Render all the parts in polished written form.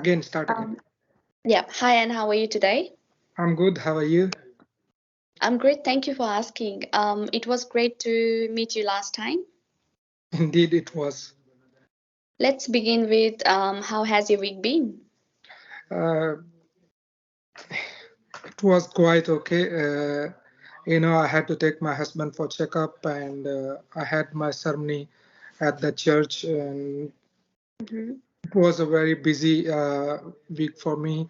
Again, start again. Yeah. Hi, and how are you today? I'm good. How are you? I'm great. Thank you for asking. It was great to meet you last time. Indeed, it was. Let's begin with how has your week been? Uh, it was quite okay. I had to take my husband for checkup, and I had my ceremony at the church, and Mm-hmm. it was a very busy week for me.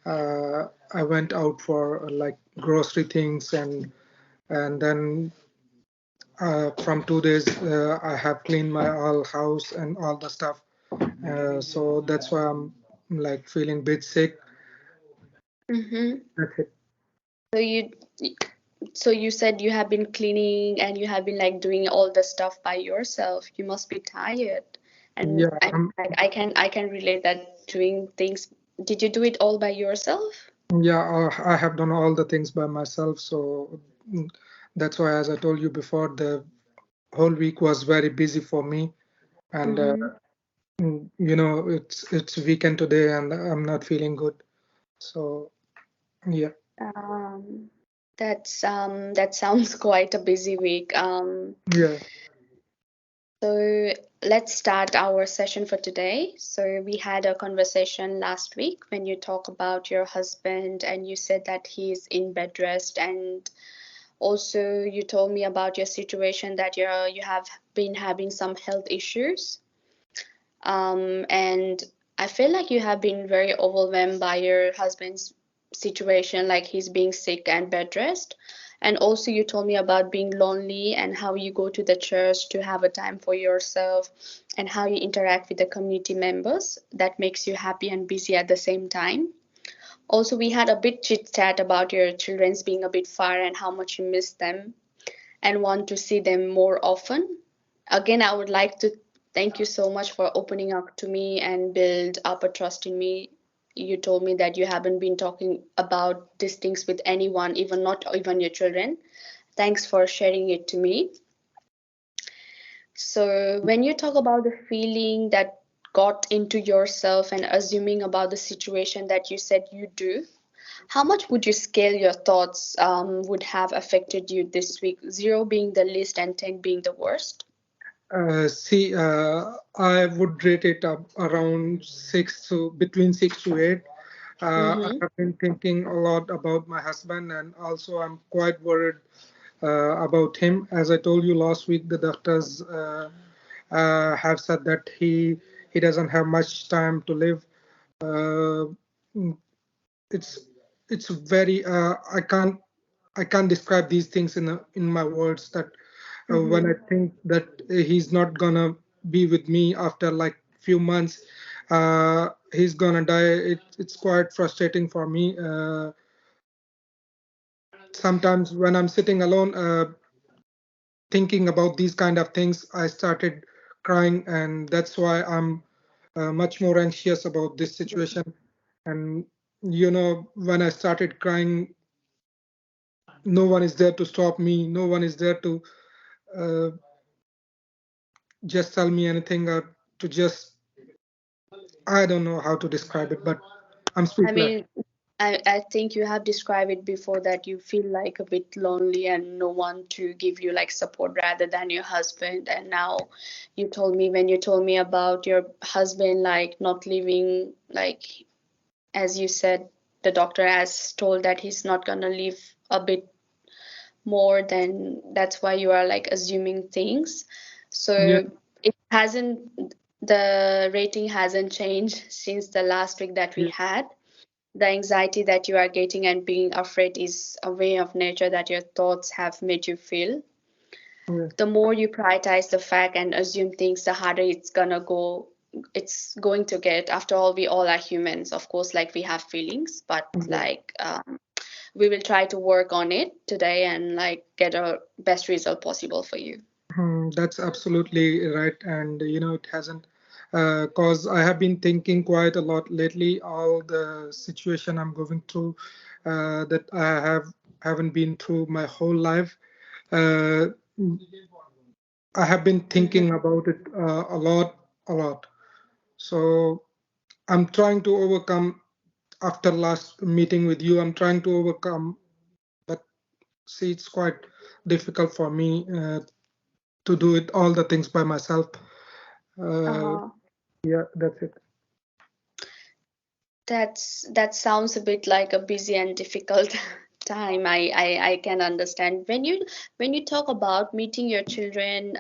I went out for like grocery things, and then from 2 days I have cleaned my all house and all the stuff. So that's why I'm like feeling a bit sick. Mm-hmm. That's it. So you, so you said you have been cleaning and you have been like doing all the stuff by yourself. You must be tired. And Yeah, I can relate that doing things. Did you do it all by yourself? I have done all the things by myself. So mm, that's why, as I told you before, the whole week was very busy for me. And Mm-hmm. it's weekend today, and I'm not feeling good. So yeah, Um, that sounds quite a busy week. yeah. So let's start our session for today. So we had a conversation last week when you talk about your husband and you said that he's in bed rest, and also you told me about your situation that you have been having some health issues. And I feel like you have been very overwhelmed by your husband's situation, like he's being sick and bed rest. And also, you told me about being lonely and how you go to the church to have a time for yourself and how you interact with the community members that makes you happy and busy at the same time. Also, we had a bit chit chat about your children's being a bit far and how much you miss them and want to see them more often. Again, I would like to thank you so much for opening up to me and build up a trust in me. You told me that you haven't been talking about these things with anyone, even not even your children. Thanks for sharing it to me. So, when you talk about the feeling that got into yourself and assuming about the situation that you said you do, how much would you scale your thoughts would have affected you this week? 0 being the least and 10 being the worst? See, I would rate it up around six to between 6 to 8. I Mm-hmm. have been thinking a lot about my husband, and also I'm quite worried about him. As I told you last week, the doctors have said that he doesn't have much time to live. Uh, it's it's very I can't describe these things in my words that when I Mm-hmm. think that he's not gonna be with me after like few months, he's gonna die. It's quite frustrating for me. Sometimes when I'm sitting alone, thinking about these kind of things, I started crying, and that's why I'm much more anxious about this situation. And when I started crying, no one is there to stop me. No one is there to uh, just tell me anything or to just, I don't know how to describe it, but I'm I speechless. mean, I think you have described it before that you feel like a bit lonely and no one to give you like support rather than your husband. And now you told me when you told me about your husband like not living, like as you said, the doctor has told that he's not gonna live a bit more, then that's why you are like assuming things. Yeah, So it hasn't, the rating hasn't changed since the last week that we yeah, had. The anxiety that you are getting and being afraid is a way of nature that your thoughts have made you feel. yeah, The more you prioritize the fact and assume things, the harder it's going to get. After all, we all are humans, of course, like we have feelings, but yeah. like we will try to work on it today and like get a best result possible for you. That's absolutely right, and it hasn't, cause I have been thinking quite a lot lately. All the situation I'm going through, that I haven't been through my whole life. Uh, I have been Mm-hmm. thinking about it a lot, a lot. So I'm trying to overcome after last meeting with you. I'm trying to overcome, but see, it's quite difficult for me to do it all the things by myself. Uh, Uh-huh. yeah, that's it. That sounds a bit like a busy and difficult time. I can understand when you talk about meeting your children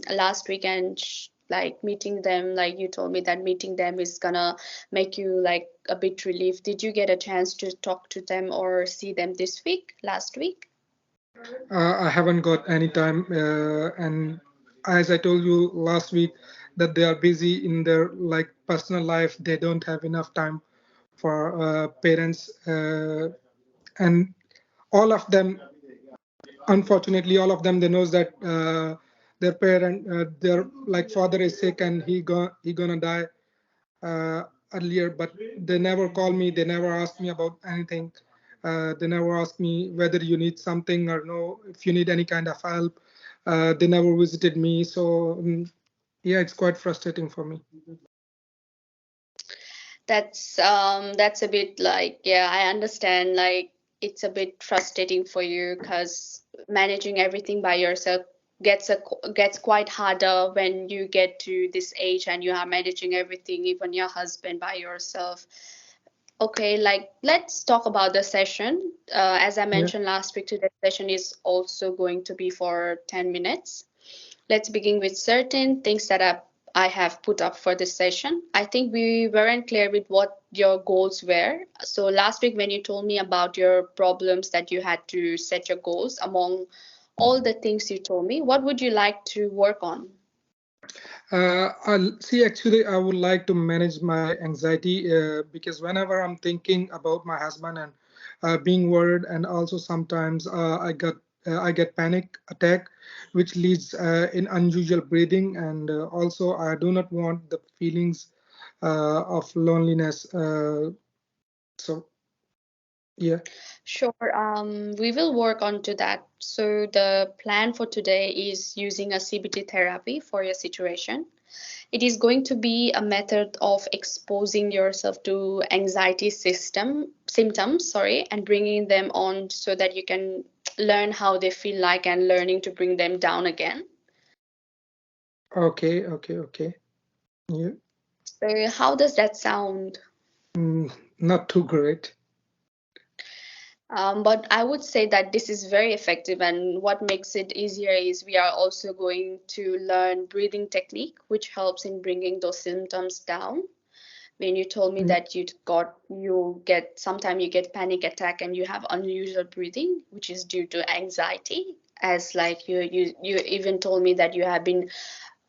last weekend, like meeting them, like you told me that meeting them is gonna make you like a bit relief. Did you get a chance to talk to them or see them this week, last week? I haven't got any time, and as I told you last week, that they are busy in their like personal life. They don't have enough time for parents, and all of them, unfortunately, all of them, they knows that their parent, their like father is sick and he gonna die uh, earlier, but they never call me. They never ask me about anything. They never ask me whether you need something or no. If you need any kind of help, they never visited me. So yeah, it's quite frustrating for me. That's a bit like, yeah, I understand, like it's a bit frustrating for you because managing everything by yourself gets quite harder when you get to this age and you are managing everything, even your husband, by yourself. Okay, like let's talk about the session. As I Yeah. mentioned last week, today's session is also going to be for 10 minutes. Let's begin with certain things that I have put up for this session. I think we weren't clear with what your goals were. So last week when you told me about your problems that you had to set your goals, among all the things you told me, what would you like to work on? I'll see. Actually, I would like to manage my anxiety because whenever I'm thinking about my husband and being worried, and also sometimes I get panic attack, which leads in unusual breathing, and also I do not want the feelings of loneliness. So yeah. Sure, we will work on to that. So the plan for today is using a CBT therapy for your situation. It is going to be a method of exposing yourself to anxiety symptoms, sorry, and bringing them on so that you can learn how they feel like and learning to bring them down again. Okay. Okay. Okay. Yeah. So how does that sound? Mm, not too great. But I would say that this is very effective, and what makes it easier is we are also going to learn breathing technique, which helps in bringing those symptoms down. When you told me Mm, that you get sometimes you get panic attack and you have unusual breathing, which is due to anxiety, as like you even told me that you have been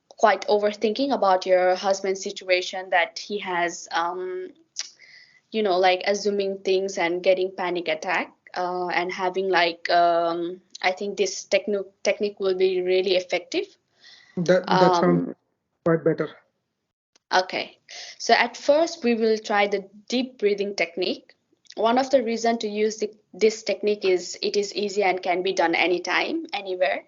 quite overthinking about your husband's situation, that he has like assuming things and getting panic attack, and having like I think this technique will be really effective. that sounds um quite better. Okay, so at first we will try the deep breathing technique. One of the reason to use this technique is it is easy and can be done anytime, anywhere.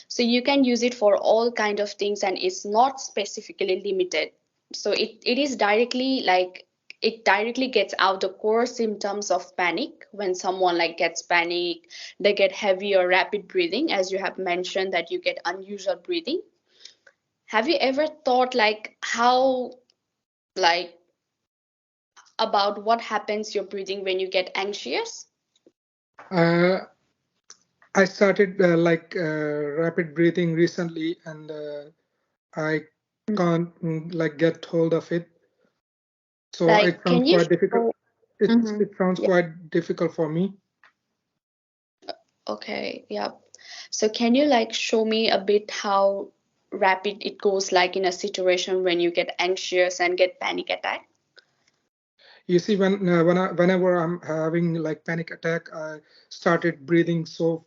So you can use it for all kind of things and it's not specifically limited. So it is directly like it directly gets out the core symptoms of panic. When someone like gets panic, they get heavy or rapid breathing, as you have mentioned that you get unusual breathing. Have you ever thought like how like about what happens your breathing when you get anxious? Uh, I started rapid breathing recently, and I can't like get hold of it. So it Like, sounds can you quite difficult. show? It Mm-hmm. it sounds Yeah. quite difficult for me. Okay. Yeah. So can you like show me a bit how rapid it goes, like in a situation when you get anxious and get panic attack? You see, whenever I'm having like panic attack, I started breathing so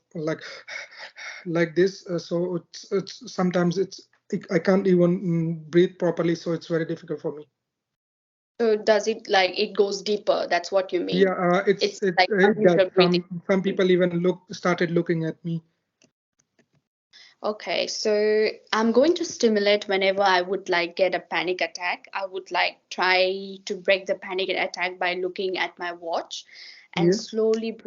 like this. So it's sometimes I can't even breathe properly. So it's very difficult for me. So does it like it goes deeper? That's what you Yeah, mean? it's It's like it does. unusual breathing. Some people even started looking at me. Okay, so I'm going to stimulate whenever I would like get a panic attack. I would like try to break the panic attack by looking at my watch and Yeah, slowly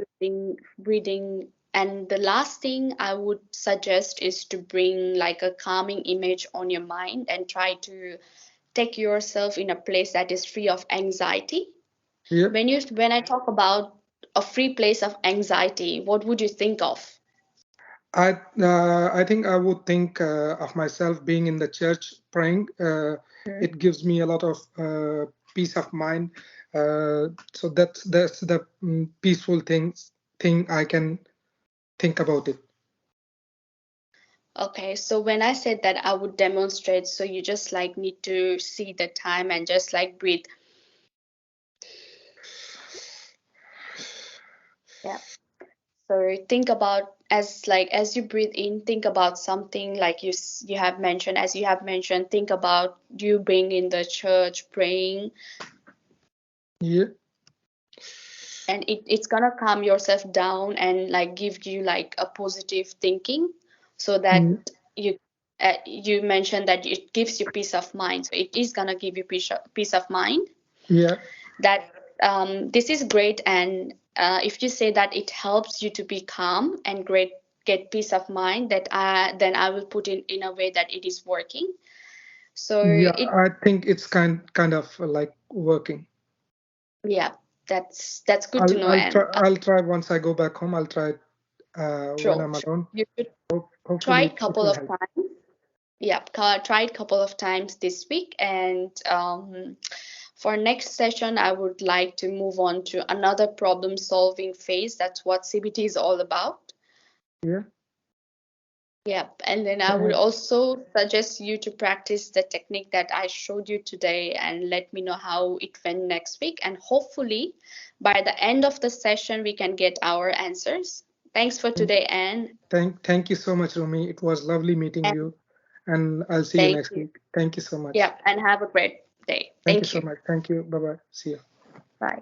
breathing. And the last thing I would suggest is to bring like a calming image on your mind and try to take yourself in a place that is free of anxiety. yeah. When I talk about a free place of anxiety, what would you think of? I think I would think of myself being in the church praying. It gives me a lot of peace of mind. So that's the peaceful thing I can think about it. Okay, so when I said that I would demonstrate, so you just like need to see the time and just like breathe. Yeah. So think about as you breathe in, think about something like you have mentioned, as you have mentioned, think about you being in the church praying, Yeah, and it's gonna calm yourself down and like give you like a positive thinking, so that mm, you you mentioned that it gives you peace of mind. So it is gonna give you peace of mind. yeah, That this is great, and if you say that it helps you to be calm and great get peace of mind, that then I will put in a way that it is working. So yeah. it I think it's kind of like working. yeah, that's good to know. And I'll try once I go back home. I'll try it, when sure, I'm alone. you should try Hopefully, it it couple will of help. times. Yeah, try it couple of times this week, and for next session I would like to move on to another problem solving phase. That's what CBT is all about. Yeah. Yep, and then I would Uh, also suggest you to practice the technique that I showed you today and let me know how it went next week. And hopefully, by the end of the session, we can get our answers. Thanks for thank, today, Anne. thank you so much, Rumi. It was lovely meeting And you, and I'll see you thank next you. week. Thank you so much. Yep, and have a great day. Thank you Thank so you. much. Thank you. Bye bye. See you. Bye.